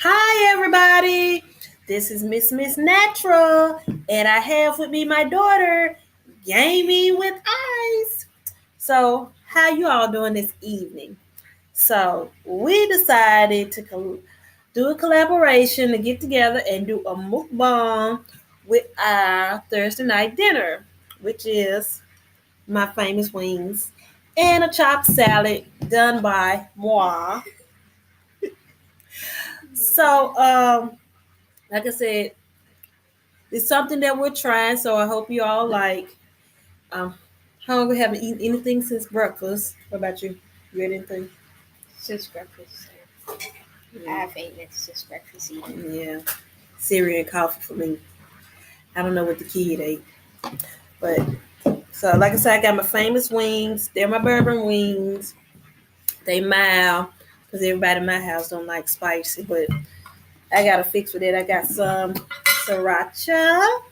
Hi, everybody. This is Miss Natural, and I have with me my daughter, Gaming with Eyes. So, how you all doing this evening? So, we decided to do a collaboration to get together and do a mukbang with our Thursday night dinner, which is my famous wings and a chopped salad done by moi. So, like I said, it's something that we're trying, so I hope you all like. Um, hungry, haven't eaten anything since breakfast. What about you? You ate anything? Since breakfast. I have eaten it since breakfast eating. Yeah, cereal and coffee for me. I don't know what the kid ate, but so like I said, I got my famous wings. They're my bourbon wings. They mild because everybody in my house don't like spicy, but I got a fix for that. I got some sriracha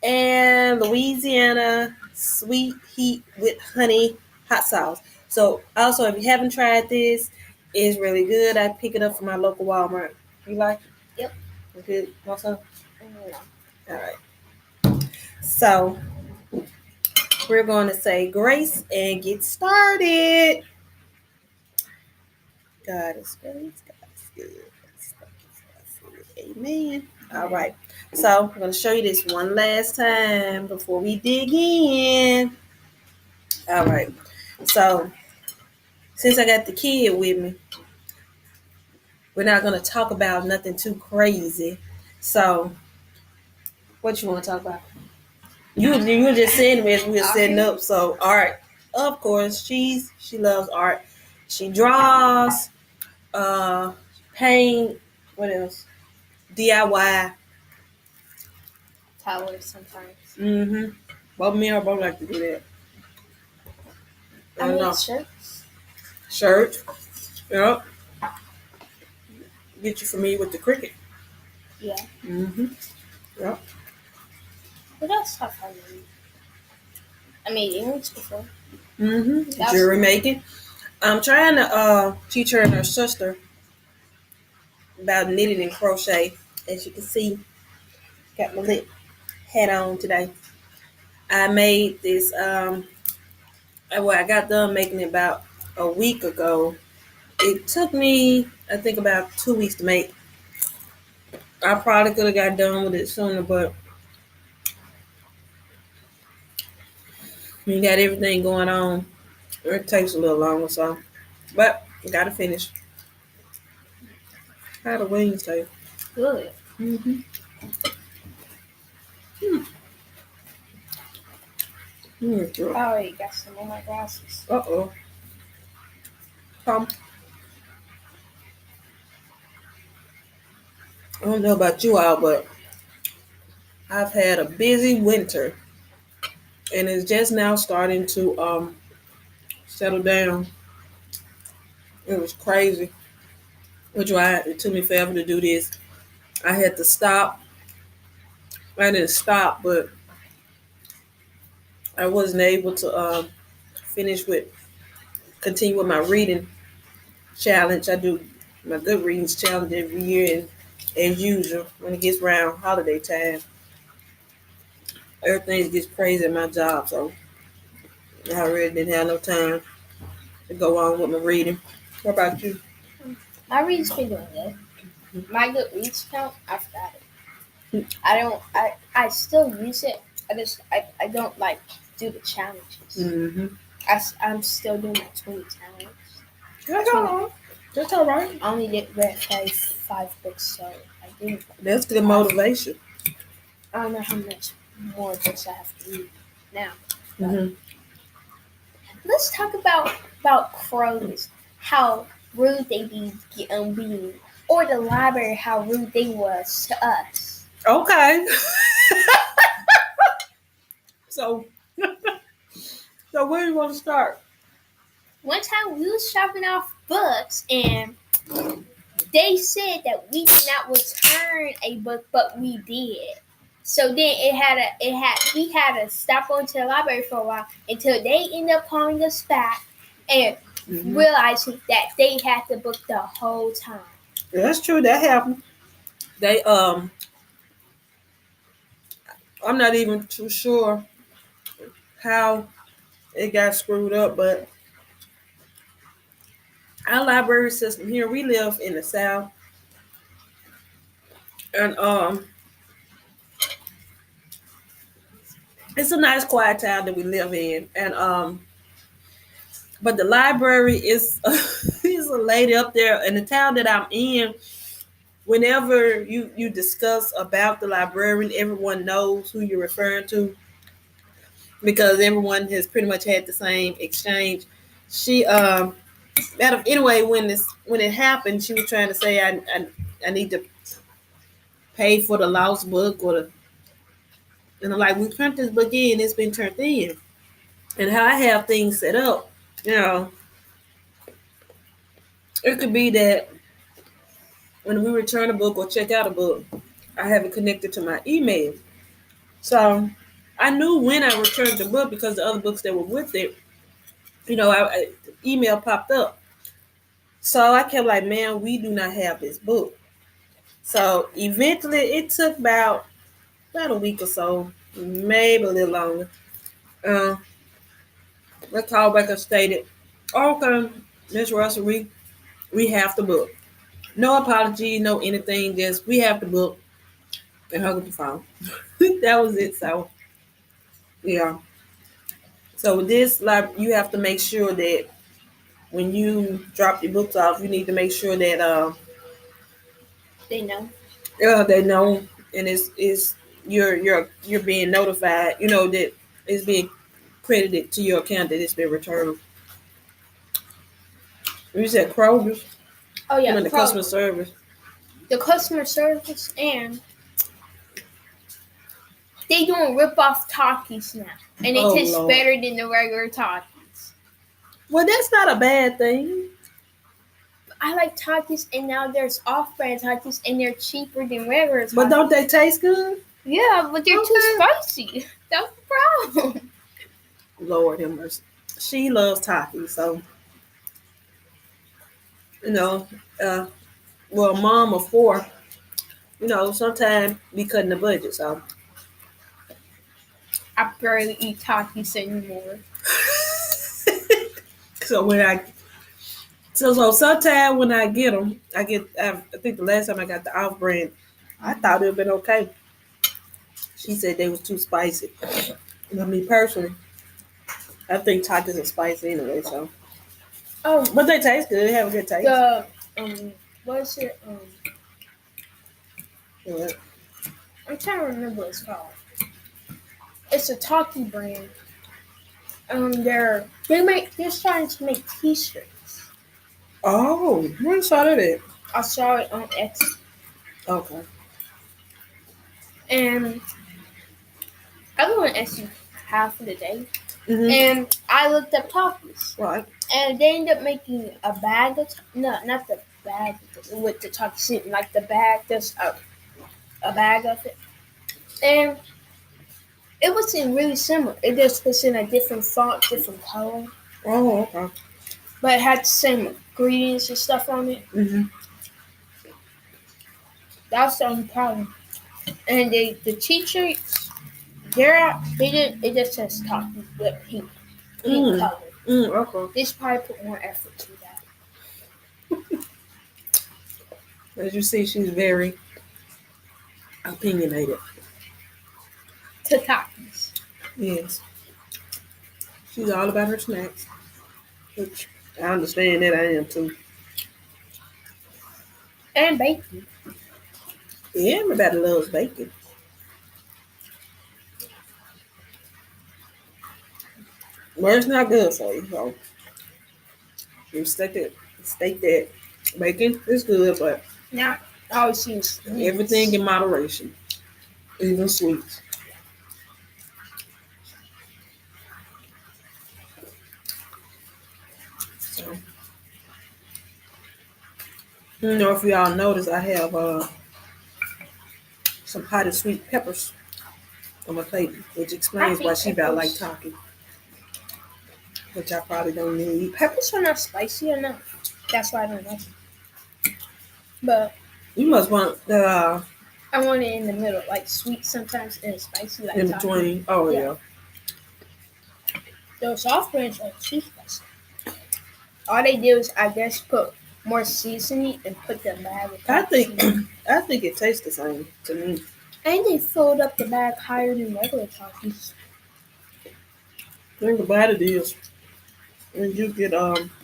and Louisiana sweet heat with honey hot sauce. So also, if you haven't tried this, it's really good. I pick it up from my local Walmart. You like it? Yep. It's good. Want some? No. All right. So we're going to say grace and get started. God is good. God is good. Amen. All right. So I'm going to show you this one last time before we dig in. All right. So since I got the kid with me, we're not going to talk about nothing too crazy. So what you want to talk about? You were just saying as we were setting up. So art, of course, she loves art. She draws, uh, paint. What else? DIY. Towers sometimes. Mm-hmm. Both me and her both like to do that. I made shirts. Shirt. Yep. Get you familiar with the cricket. Yeah. Mm-hmm. Yep. What else have I made? I made earrings before. Mm-hmm. Jewelry making. I'm trying to teach her and her sister about knitting and crochet. As you can see, got my lip hat on today. I made this. I got done making it about a week ago. It took me, I think, about 2 weeks to make. I probably could have got done with it sooner, but you got everything going on. It takes a little longer, so. But you gotta finish. How the wings taste? Good. Mm-hmm. I already got some on my glasses. Uh-oh. I don't know about you all, but I've had a busy winter, and it's just now starting to settle down. It was crazy, which why it took me forever to do this. I had to stop. I didn't stop, but I wasn't able to finish with continue with my reading challenge. I do my good readings challenge every year, and as usual, when it gets around holiday time, everything gets crazy at my job, so I really didn't have no time to go on with my reading. What about you? My read's been doing good. My good reads count, I forgot it. I still use it. I don't like do the challenges. Mm-hmm. I'm still doing my 20 challenge. That's all right. That's all right. I only read five books, so I didn't. That's good motivation. I don't know how much more books I have to read now. Mm-hmm. Let's talk about crows. How rude they be being, or the library. How rude they was to us. Okay. So, so where do you want to start? One time we was shopping off books and they said that we did not return a book, but we did. So then we had to stop going to the library for a while until they ended up calling us back and realizing that they had the book the whole time. Yeah, that's true. That happened. They I'm not even too sure how it got screwed up, but our library system here, we live in the South, and it's a nice quiet town that we live in, and but the library is is a lady up there in the town that I'm in. Whenever you discuss about the librarian, everyone knows who you're referring to because everyone has pretty much had the same exchange. She anyway, when it happened, she was trying to say I need to pay for the lost book or the, and I'm like, we print this book in, it's been turned in. And how I have things set up, you know, it could be that when we return a book or check out a book, I have it connected to my email. So I knew when I returned the book because the other books that were with it, email popped up. So I kept like, man, we do not have this book. So eventually, it took about a week or so, maybe a little longer. Uh, I called back and stated, okay, Miss Russell, we have the book. No apology, no anything, just we have the book and hung up the phone. That was it. So yeah. So with this, like, you have to make sure that when you drop your books off, you need to make sure that They know. they know, and it's you're being notified. You know that it's being credited to your account that it's been returned. You said Kroger's. Oh I yeah, mean the customer service. the customer service, and they doing rip off Takis now, and it Oh tastes Lord. better than the regular Takis. Well, that's not a bad thing. I like Takis, and now there's off-brand Takis, and they're cheaper than regular Takis. But don't they taste good? Yeah, but they're too Okay. spicy. That's the problem. Lord have mercy. She loves Taki, so you know, uh, well, mom of four, sometimes we cutting the budget, so. I barely eat Takis anymore. So when I so sometimes when I get them, I think the last time I got the off brand, I thought it would been okay. She said they was too spicy. But me personally, I think tacos are spicy anyway. So, Oh, but they taste good. They have a good taste. the what is it? Yeah. I'm trying to remember what it's called. It's a Taki brand. They're starting to make T-shirts. Oh, when saw that at? I saw it on X, Okay. and I go on X half of the day, Mm-hmm. and I looked up Takis, Right. and they ended up making a bag of no, not the bag with the Takis in, like the bag. There's a bag of it, and it was in really similar. It just was in a different font, different color, Oh, okay. but it had the same ingredients and stuff on it. Mm-hmm. That's the only problem. And the t-shirts, it just says Taki with pink color. Okay. They should probably put more effort to that. As you see, she's very opinionated. To Takis. Yes. She's all about her snacks, which I understand that I am too. And bacon. Yeah, everybody loves bacon. Well, it's not good for you, so you steak that bacon is good, but Not always use everything in moderation, even sweets. So, if y'all notice, I have some hot and sweet peppers on my plate, which explains why she about like talking, which I probably don't need. Peppers are not spicy enough. That's why I don't like them. But You must want the I want it in the middle, like sweet sometimes and spicy, like in toffee. between. Oh Yeah. yeah. Those soft branch are too spicy. All they do is, I guess, put more seasoning and put the bag with I think cappuccino. I think it tastes the same to me. And they filled up the bag higher than regular toffees. Think about it is when you get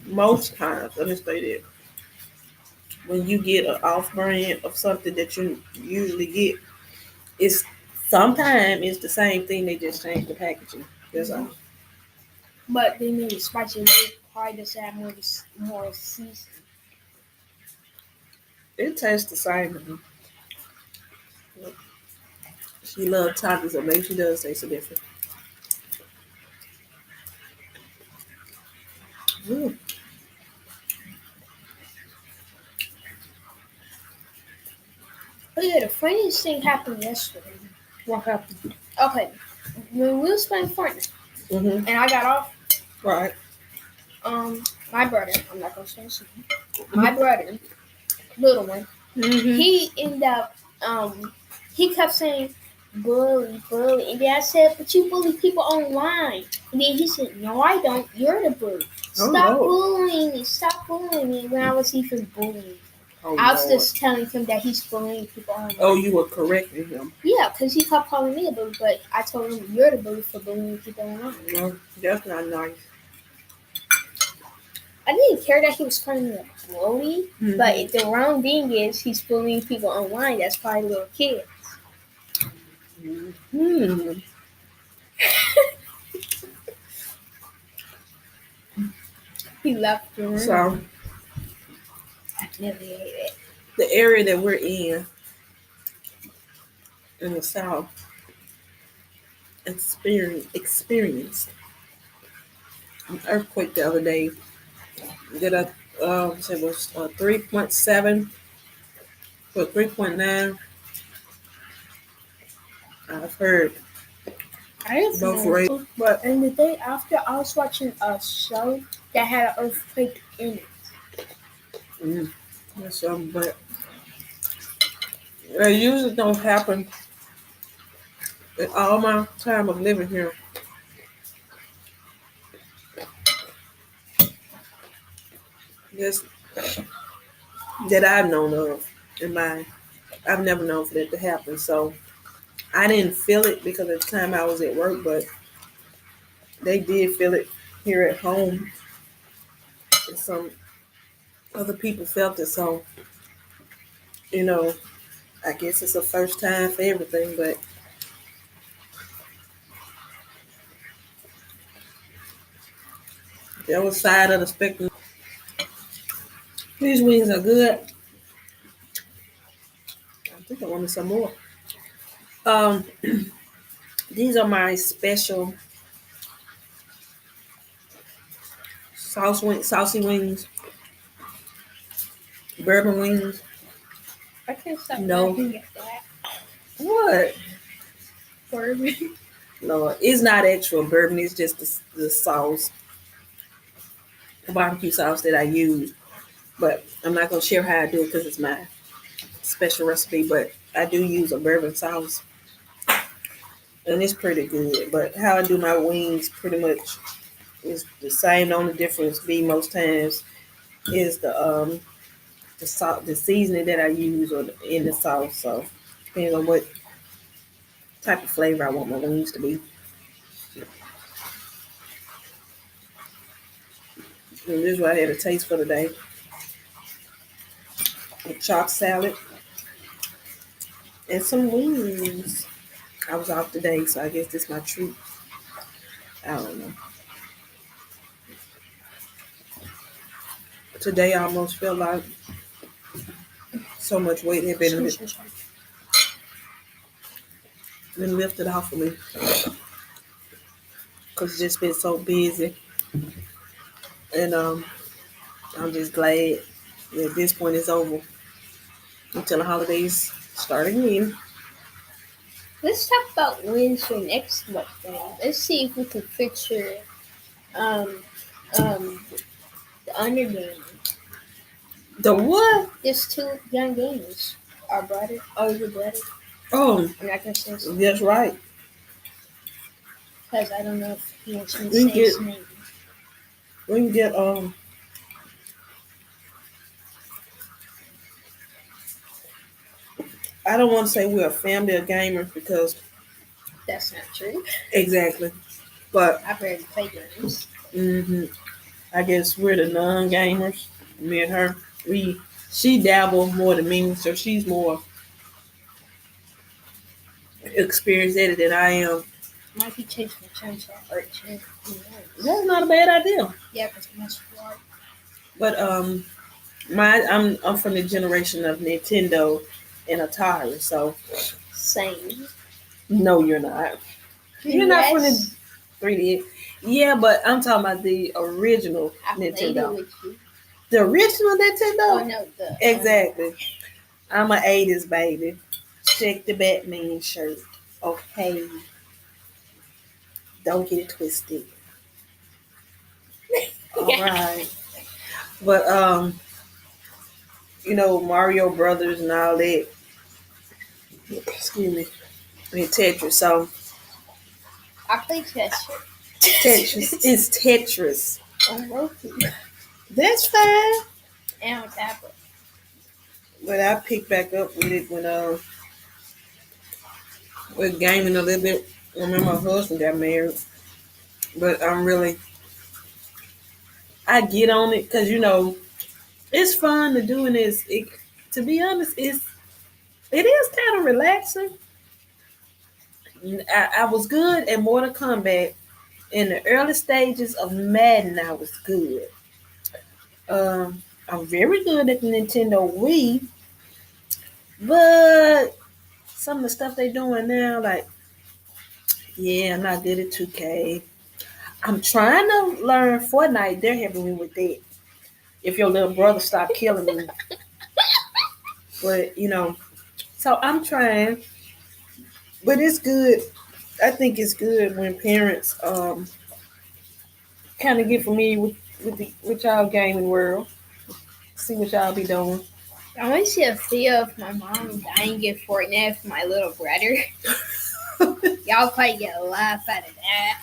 most times, let me say that when you get an off brand of something that you usually get, it's sometimes it's the same thing. They just change the packaging. That's all. But they made it spicy. They probably just add more seasoning. It tastes the same. To me. She loves tacos, so maybe she does taste a different. Mm. But yeah, the funniest thing happened yesterday. What happened? Okay, when we was playing Fortnite Mm-hmm. and I got off, Right. my brother, I'm not gonna say his name, my brother, little one, Mm-hmm. he ended up, he kept saying, bully, bully. And then I said, but you bully people online. And then he said, no, I don't. You're the bully. Oh Stop Lord. bullying me. Stop bullying me. When I was even bullying. Oh I was Lord. just telling him that he's bullying people online. Oh, you were correcting him. Yeah, because he kept calling me a bully, but I told him, you're the bully for bullying people online. No, that's not nice. I didn't care that he was calling me a bully, Mm-hmm. but the wrong thing is he's bullying people online. That's probably little kids. Mm-hmm. He left the room. So I nearly ate it. the area that we're in the South experienced an earthquake the other day that I said was 3.7 or 3.9. I've heard I didn't both know. rates, but And the day after, I was watching a show that had an earthquake in it. that's but it usually don't happen in all my time of living here. Just that I've known of in my, I've never known for that to happen. So I didn't feel it because at the time I was at work, but they did feel it here at home. And some other people felt it. So, you know, I guess it's a first time for everything, but the other side of the spectrum, these wings are good. I think I wanted some more. Um, these are my special saucy wings, bourbon wings. I can't stop No, laughing at that. what? Bourbon. No, it's not actual bourbon. It's just the sauce, the barbecue sauce that I use. But I'm not gonna share how I do it because it's my special recipe. But I do use a bourbon sauce, and it's pretty good. But how I do my wings pretty much is the same. The only difference be most times is the salt, the seasoning that I use or in the sauce. So depending on what type of flavor I want my wings to be. And this is what I had a taste for today. A chopped salad and some wings. I was off today, so I guess this is my treat. I don't know. Today I almost felt like so much weight had been lifted off of me because it's just been so busy. And I'm just glad that this point is over until the holidays start again. Let's talk about wins for next mukbang. Let's see if we can picture um, um, the underground. The what? There's two young gamers. Our brother. Oh, your brother. Oh, I'm not gonna say his name that's right. because I don't know if he wants me to We can say get his name. we can get I don't want to say we're a family of gamers because That's not true. exactly, but I barely play games. I guess we're the non-gamers. Me and her, she dabble more than me, so she's more experienced at it than I am. Might be changing my chance or change. That's not a bad idea. Yeah, because that's hard. But I'm from the generation of Nintendo and Atari, so Same. no, you're not. You're not from the 3DS. 3D. Yeah, but I'm talking about the original I played it Nintendo. with you. The original Oh Nintendo? no, the Exactly. I'm an 80s baby. Check the Batman shirt. Okay. Don't get it twisted. All right. But Mario Brothers and all that. Excuse me. And Tetris. So I played Tetris. Tetris is Tetris. On Roku That's fine. and on tablet. But I picked back up with it when we're gaming a little bit when my husband got married. But I get on it because it's fun to do, and to be honest, it is kind of relaxing. I was good at Mortal Kombat in the early stages of Madden. I was good. I'm very good at the Nintendo Wii, but some of the stuff they doing now, like, yeah, I'm not good at 2K. I'm trying to learn Fortnite. They're helping me with that. If your little brother stop killing me, but so I'm trying. But it's good. I think it's good when parents kind of get familiar with y'all gaming world. See what y'all be doing. I want to see a video of my mom dying in Fortnite with my little brother. Y'all probably get a laugh out of that.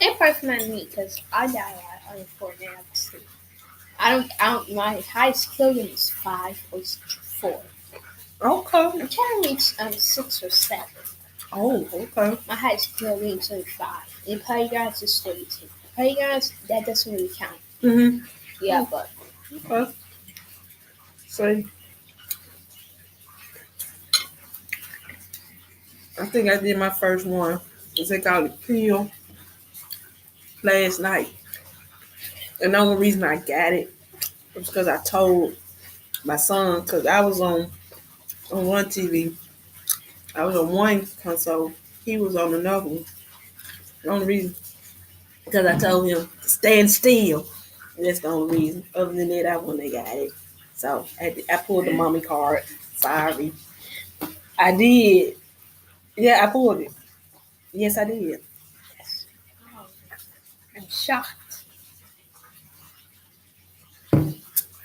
And probably not me, because I die a lot on Fortnite, obviously. My highest kill game is 5 or 4. Okay. I'm trying to reach 6 or 7. Oh, okay. My highest kill game is only 5. And Playgrounds is 32. Playgrounds, that doesn't really count. Mhm. Yeah, but. Okay. So I think I did my first one. They call it Peel last night. And the only reason I got it was because I told my son, because I was on one TV. I was on one console. He was on another one. The only reason, because I told him to stand still. And that's the only reason. Other than that, I wouldn't have got it. So I pulled the mommy card. Sorry. I did. Yeah, I pulled it. Yes, I did. Yes. Oh, I'm shocked.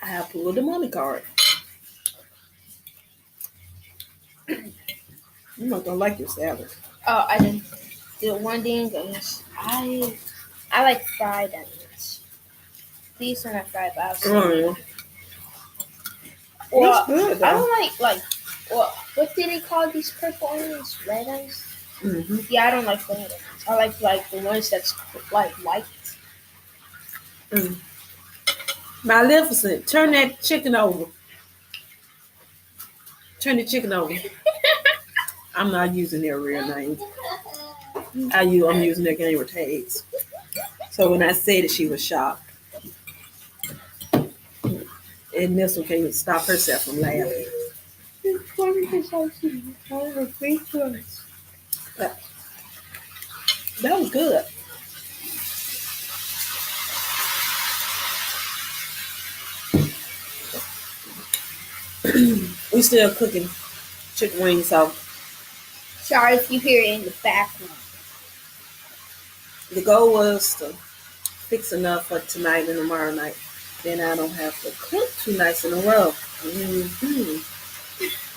I pulled the mommy card. You're not gonna like your salad. Oh, I didn't. The one thing is, I like fried onions. These are not fried, but I'll say. Oh, Well, it's good I though. don't like what do they call these purple onions? Red onions? Mm-hmm. Yeah, I don't like red onions. I like the ones that's like white. Mm. Maleficent, turn that chicken over. Turn the chicken over. I'm not using their real name. I'm using their gamer tags. So when I said it, she was shocked. And Nessa can't stop herself from laughing. It's funny because I see all the great ones. That was good. We still cooking chicken wings, so Sorry if you hear it in the background. the goal was to fix enough for tonight and tomorrow night. then I don't have to cook 2 nights in a row.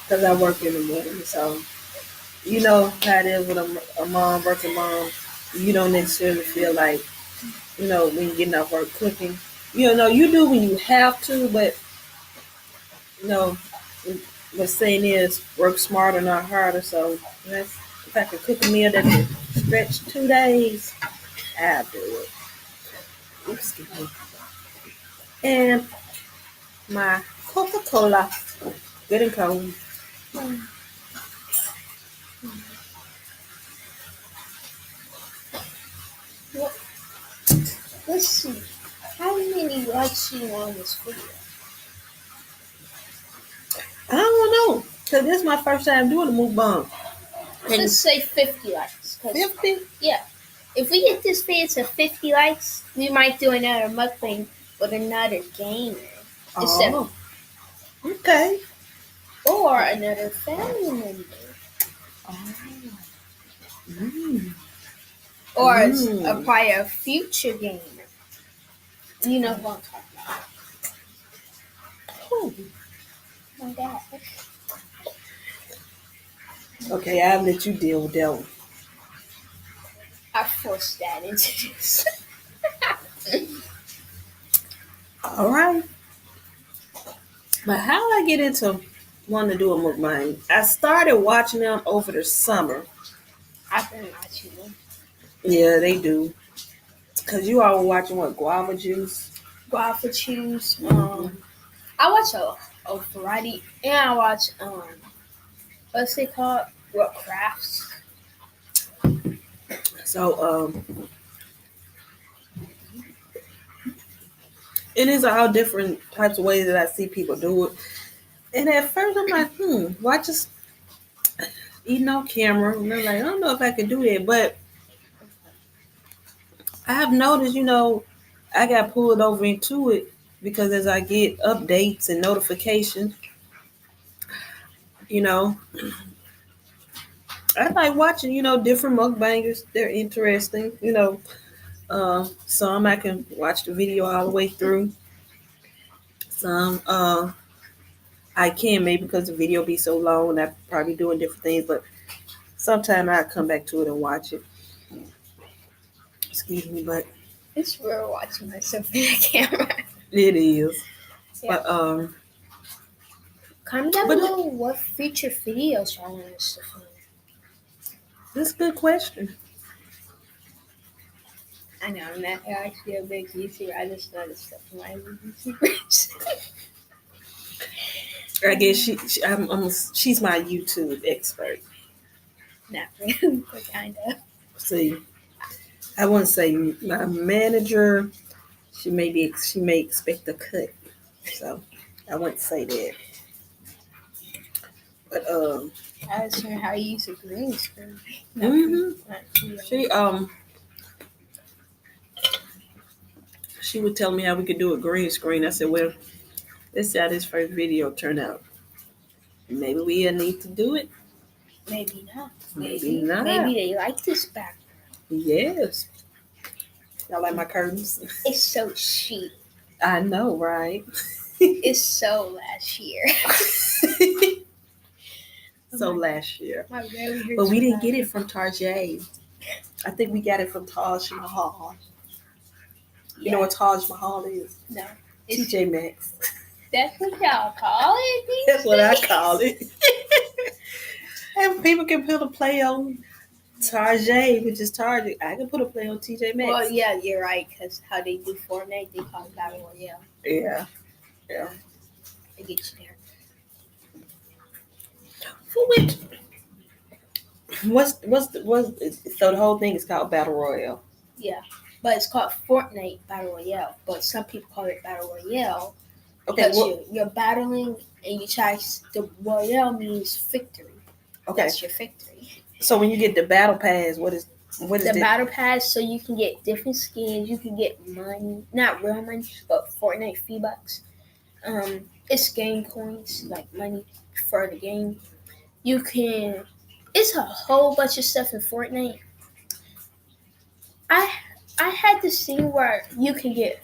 Because I work in the morning, so you know how it is with a mom, working mom. You don't necessarily feel like, when you're getting off work cooking. You do when you have to, but you know, the saying is work smarter, not harder. So that's, if I could cook a meal that could stretch 2 days, I'll do it. Excuse me. And my Coca-Cola, good and cold. Well, let's see. How many likes you on this video? I don't know, cause this is my first time doing a mukbang. Let's say 50 likes. 50? Yeah. If we get this video to 50 likes, we might do another mukbang with another gamer. Oh, okay. Or another family member. Oh. Mm. Or a prior future gamer. You know what I'm talking about. Oh. My God. Okay, I'll let you deal with that one. I forced that into this. All right. But how I get into wanting to do a mukbang? I started watching them over the summer. I've been watching them. Yeah, they do. Cause you all were watching what, guava juice? Guava juice. Mhm. I watch a variety, and I watch what's it called? What crafts? So it is all different types of ways that I see people do it. And at first I'm like, why just eating on camera? And I'm like, I don't know if I can do that. But I have noticed, I got pulled over into it because as I get updates and notifications, you know, I like watching, different mukbangers. They're interesting, some I can watch the video all the way through. Some I can, maybe because the video be so long and I probably doing different things, but sometimes I come back to it and watch it. Excuse me, but It's weird watching myself in the camera. it is. Yeah. But Comment down But it- below what future videos y'all want us to film. that's a good question. I know I'm not actually a big YouTuber. I just know this stuff from my YouTubers. I guess she's my YouTube expert. Not really, but kind of. See, I wouldn't say my manager. She may expect a cut, so I wouldn't say that. But I was learning how to use a green screen. she she would tell me how we could do a green screen. I said, well, let's see how this first video turned out. Maybe we need to do it. Maybe not. Maybe not. Maybe they like this background. Yes. Y'all like my curtains? It's so cheap. I know, right? It's so last year. So last year. My really hurts. But we didn't get it from Tarjay. I think we got it from Taj Mahal. You know what Taj Mahal is? No. TJ Maxx. That's what y'all call it? That's what I call it. And people can put a play on Tarjay, which is Target. I can put a play on TJ Maxx. Well, yeah, you're right, because how they do Fortnite, they call it Battle Royale. Yeah. I get you there. For which, so the whole thing is called Battle Royale. Yeah, but it's called Fortnite Battle Royale. But some people call it Battle Royale Okay. because you're battling and you try. The Royale means victory. Okay. That's your victory. So when you get the battle pass, what is the battle pass? So you can get different skins. You can get money, not real money, but Fortnite V-Bucks. It's game coins, like money for the game. You can. It's a whole bunch of stuff in Fortnite. I had this thing where you can get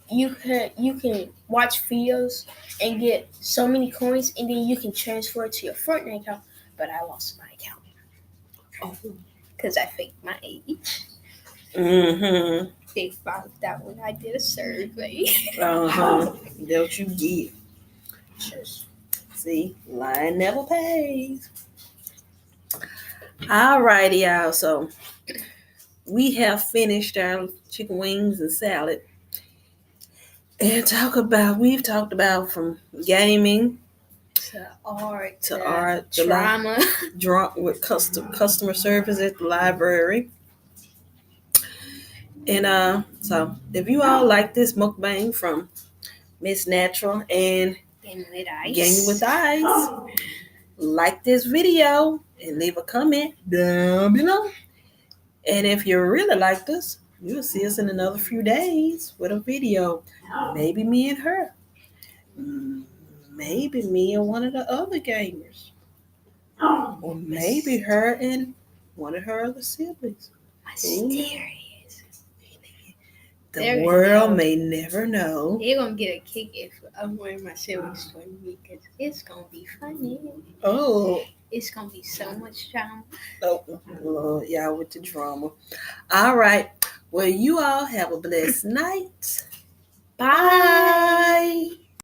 you can watch videos and get so many coins, and then you can transfer it to your Fortnite account. But I lost my account Oh. because I faked my age. Mm-hmm. They found that when I did a survey. Uh-huh. Don't you get. Just see, lying never pays. Alrighty, y'all. So we have finished our chicken wings and salad. And we've talked about from gaming To art, to art, to drama. drunk with customer service at the library. And so if you all like this mukbang from Miss Natural and Gaming with Ice. Gaming with Ice, like this video and leave a comment down below. And if you really like this, you'll see us in another few days with a video. Maybe me and her. Maybe me and one of the other gamers. Or maybe her and one of her other siblings. Mysterious. The world may never know. You're gonna get a kick if I'm wearing my siblings for me because it's gonna be funny. Oh. It's gonna be so much drama. Oh, Lord, y'all with the drama. All right. Well, you all have a blessed night. Bye.